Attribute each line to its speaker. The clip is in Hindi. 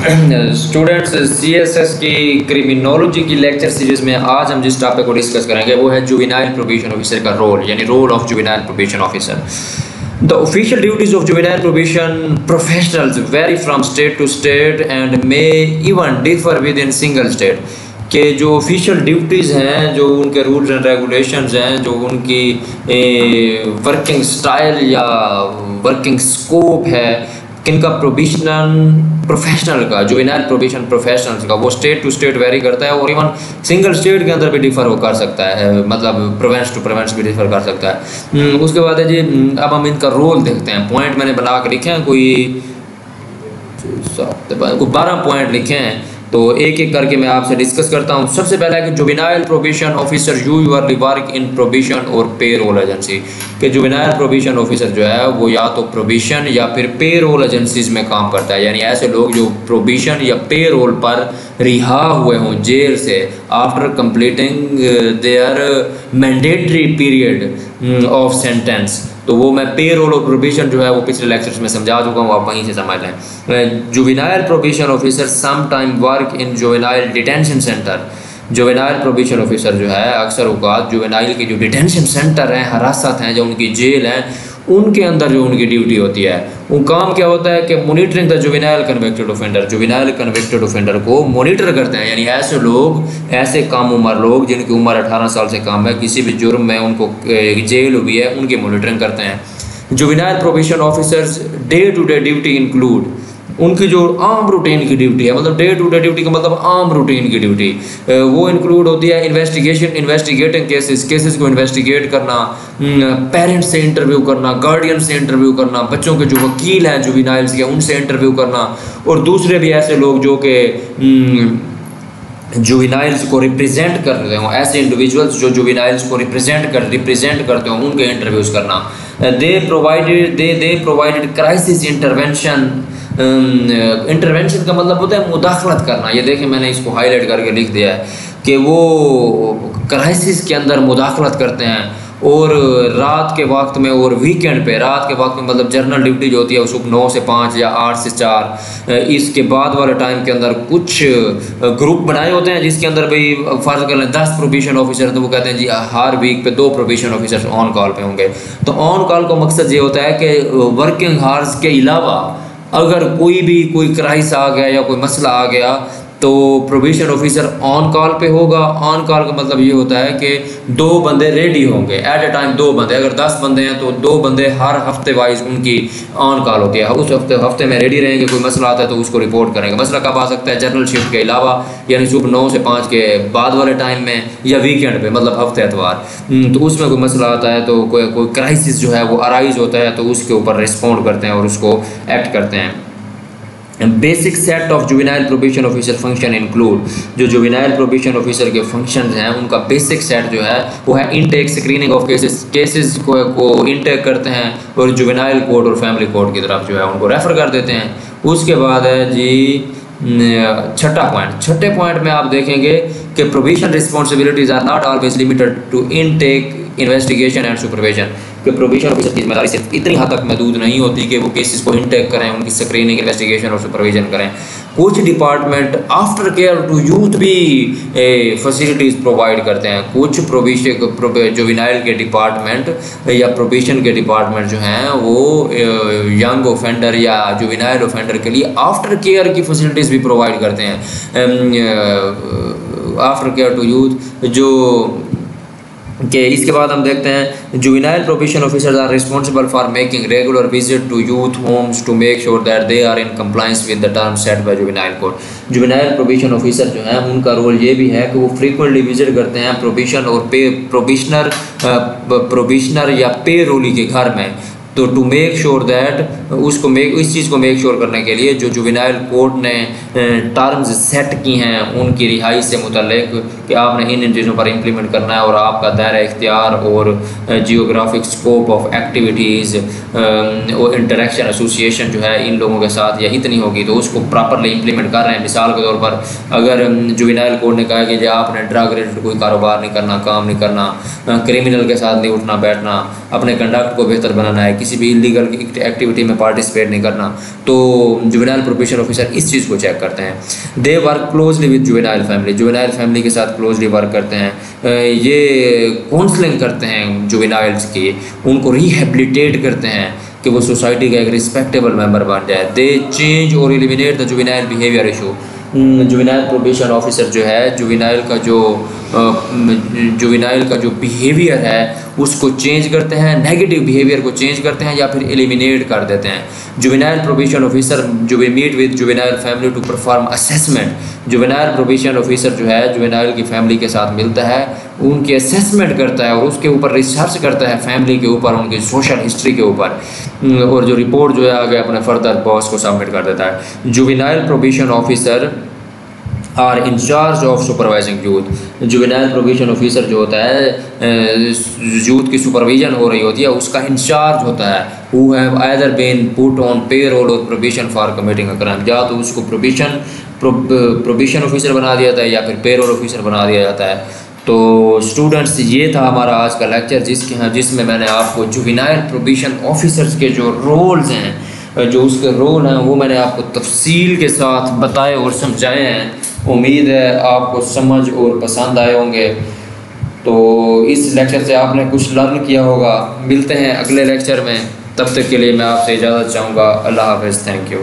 Speaker 1: स्टूडेंट्स, सीएसएस की क्रिमिनोलॉजी की लेक्चर सीरीज में आज हम जिस टॉपिक को डिस्कस करेंगे वो है जुवेनाइल प्रोबेशन ऑफिसर का रोल, यानी role of juvenile probation officer. The official duties of juvenile probation professionals vary from state to state and may even differ within single state. के जो ऑफिशियल ड्यूटीज़ हैं, जो उनके रूल्स एंड रेगुलेशंस हैं, जो उनकी वर्किंग स्टाइल या वर्किंग स्कोप है, किनका प्रोफेशनल का जुवेनाइल प्रोबेशन प्रोफेशनल्स का, वो स्टेट टू स्टेट वेरी करता है और इवन सिंगल स्टेट के अंदर भी डिफर कर सकता है, मतलब प्रोवेंस टू प्रोवेंस भी डिफर कर सकता है। उसके बाद है जी, अब हम इनका रोल देखते हैं। पॉइंट मैंने बना के लिखे हैं, कोई 12 पॉइंट लिखे हैं, तो एक एक करके मैं आपसे डिस्कस करता हूं। सबसे पहला है कि juvenile probation officer usually work in probation और पेरोल एजेंसी। कि जुवेनाइल प्रोबेशन ऑफिसर जो है वो या तो प्रोबेशन या फिर पेरोल एजेंसीज में काम करता है, यानी ऐसे लोग जो प्रोबेशन या पेरोल पर रिहा हुए हों जेल से after completing there mandatory period of sentence. तो वो मैं पेरोल और प्रोबेशन जो है वो पिछले लेक्चर्स में समझा चुका हूँ, आप वहीं से समझ लें। Juvenile probation officer some time work in juvenile detention centre. Juvenile probation officer जो है अक्सर औकात जुवेनाइल के जो डिटेंशन सेंटर हैं, हिरासत हैं, जो उनकी जेल हैं, उनके अंदर जो उनकी ड्यूटी होती है, वो काम क्या होता है कि monitoring the juvenile convicted offender. Juvenile convicted offender को मॉनिटर करते हैं, यानी ऐसे लोग, ऐसे कम उम्र लोग जिनकी उम्र 18 साल से कम है, किसी भी जुर्म में उनको जेल हुई है, उनकी मॉनिटरिंग करते हैं। Juvenile probation officers day to day duty include, उनकी जो आम रूटीन की ड्यूटी है, मतलब डे टू डे ड्यूटी का मतलब आम रूटीन की ड्यूटी, वो इंक्लूड होती है इन्वेस्टिगेटिंग केसेस को इन्वेस्टिगेट करना, पेरेंट्स से इंटरव्यू करना, गार्डियन से इंटरव्यू करना, बच्चों के जो वकील हैं जुवेनाइल्स के उनसे इंटरव्यू करना, और दूसरे भी ऐसे लोग जो कि जुवेनाइल्स को रिप्रेजेंट कर रहे हों, ऐसे इंडिविजुअल्स जो जुवेनाइल्स को रिप्रेजेंट करते हों, उनके इंटरव्यूज़ करना। दे प्रोवाइडेड क्राइसिस इंटरवेंशन। इंटरवेंशन का मतलब होता है मुदाखलत करना। ये देखें, मैंने इसको हाईलाइट करके लिख दिया है कि वो क्राइसिस के अंदर मुदाखलत करते हैं, और रात के वक्त में और वीकेंड पे, रात के वक्त में मतलब जर्नल ड्यूटी जो होती है वो सुबह 9 से 5 या 8 से 4, इसके बाद वाले टाइम के अंदर कुछ ग्रुप बनाए होते हैं जिसके अंदर भाई फर्ज कर लें 10 प्रोबेशन ऑफिसर, तो वो कहते हैं जी हर वीक पे 2 प्रोबेशन ऑफिसर ऑन कॉल पे होंगे। तो ऑन कॉल का मकसद ये होता है कि वर्किंग हार्स के अलावा अगर कोई क्राइस आ गया या कोई मसला आ गया तो प्रोबेशन ऑफिसर ऑन कॉल पे होगा। ऑन कॉल का मतलब ये होता है कि 2 बंदे रेडी होंगे एट ए टाइम, 2 बंदे, अगर 10 बंदे हैं तो 2 बंदे हर हफ्ते वाइज उनकी ऑन कॉल होती है। उस हफ्ते में रेडी रहेंगे, कोई मसला आता है तो उसको रिपोर्ट करेंगे। मसला कब आ सकता है? जनरल शिफ्ट के अलावा, यानी सुबह 9 से 5 के बाद वाले टाइम में, या वीकेंड पे, मतलब हफ्ते एतवार। तो उसमें कोई मसला आता है तो कोई क्राइसिस जो है वो अराइज होता है, तो उसके ऊपर रिस्पॉन्ड करते हैं और उसको एक्ट करते हैं। Basic set of juvenile probation officer function include, जो जुवेनाइल प्रोबेशन ऑफिसर के फंक्शंस हैं उनका बेसिक सेट जो है वो है इनटेक, स्क्रीनिंग ऑफ केसेस को इनटेक करते हैं और जुवेनाइल कोर्ट और फैमिली कोर्ट की तरफ जो है उनको रेफ़र कर देते हैं। उसके बाद है जी छठे पॉइंट में आप देखेंगे कि probation responsibilities are not always limited to intake, investigation and supervision. कि प्रोबेशन ऑफिसर की जिम्मेदारी सिर्फ इतनी हद तक महदूद नहीं होती कि वो केसेस को इनटेक करें, उनकी स्क्रीनिंग, इन्वेस्टिगेशन और सुपरविजन करें। कुछ department after care to youth भी फैसिलिटीज़ प्रोवाइड करते हैं। कुछ जुवेनाइल के डिपार्टमेंट या प्रोबेशन के डिपार्टमेंट जो हैं वो यंग ऑफेंडर या जुवेनाइल ऑफेंडर के लिए आफ्टर केयर की फैसिलिटीज़ भी प्रोवाइड करते हैं। आफ्टर केयर टू यूथ जो कि इसके बाद हम देखते हैं juvenile probation officers are responsible for making regular visit to youth homes to make sure that they are in compliance with the terms set by juvenile code. Juvenile probation officer जो हैं उनका रोल ये भी है कि वो फ्रीक्वेंटली विजिट करते हैं प्रोबेशन और प्रोबेशनर या पे रोली के घर में, तो टू मेक श्योर दैट इस चीज़ को मेक श्योर करने के लिए जो जुवेनाइल कोर्ट ने टर्म्स सेट की हैं उनकी रिहाई से मुतल्लिक कि आपने इन चीज़ों पर इम्प्लीमेंट करना है, और आपका दायरा इख्तियार और जियोग्राफिक स्कोप ऑफ एक्टिविटीज़ और इंटरेक्शन एसोसिएशन जो है इन लोगों के साथ या इतनी होगी, तो उसको प्रॉपरली इम्प्लीमेंट कर रहे हैं। मिसाल के तौर पर अगर जुवेनाइल कोर्ट ने कहा कि जो आपने ड्रग रिलेटेड कोई कारोबार नहीं करना, काम नहीं करना, क्रिमिनल के साथ नहीं उठना बैठना, अपने कंडक्ट को बेहतर बनाना है, किसी भी इलीगल एक्टिविटी में पार्टिसिपेट नहीं करना। तो जुवेनाइल प्रोबेशन ऑफिसर इस चीज़ को चेक करते हैं। They work closely with juvenile family, juvenile family के साथ क्लोजली वर्क करते हैं। ये काउंसलिंग करते हैं जुवेनाइल्स की, उनको रिहेबिलिटेट करते हैं कि वो सोसाइटी का एक रिस्पेक्टेबल मेंबर बन जाए। दे चेंज और eliminate the juvenile behaviour issue, juvenile probation officer जो है जुवेनाइल का जो बिहेवियर है उसको चेंज करते हैं, नेगेटिव बिहेवियर को चेंज करते हैं या फिर एलिमिनेट कर देते हैं। जुवेनाइल प्रोबेशन ऑफिसर जो meet with juvenile family to perform assessment, juvenile probation officer जो है जुवेनाइल की फैमिली के साथ मिलता है, उनकी असेसमेंट करता है और उसके ऊपर रिसर्च करता है फैमिली के ऊपर, उनकी सोशल हिस्ट्री के ऊपर, और जो रिपोर्ट जो है आगे अपने फर्दर बॉस को सबमिट कर देता है। Juvenile probation officer are in charge of supervising youth, juvenile probation officer जो होता है यूथ की सुपरविजन हो रही होती है उसका इंचार्ज होता है। Who have either been put on parole और probation for committing a crime, या तो उसको प्रोबेशन ऑफिसर बना दिया जाता है या फिर पेरोल ऑफिसर बना दिया जाता है। तो स्टूडेंट्स ये था हमारा आज का लेक्चर जिसमें मैंने आपको जुवेनाइल प्रोबेशन ऑफिसर्स के जो रोल्स हैं, जो उसके रोल हैं वो मैंने आपको तफसील के साथ बताए और समझाए हैं। उम्मीद है आपको समझ और पसंद आए होंगे। तो इस लेक्चर से आपने कुछ लर्न किया होगा। मिलते हैं अगले लेक्चर में, तब तक के लिए मैं आपसे इजाज़त चाहूँगा। अल्लाह हाफ़िज़, थैंक यू।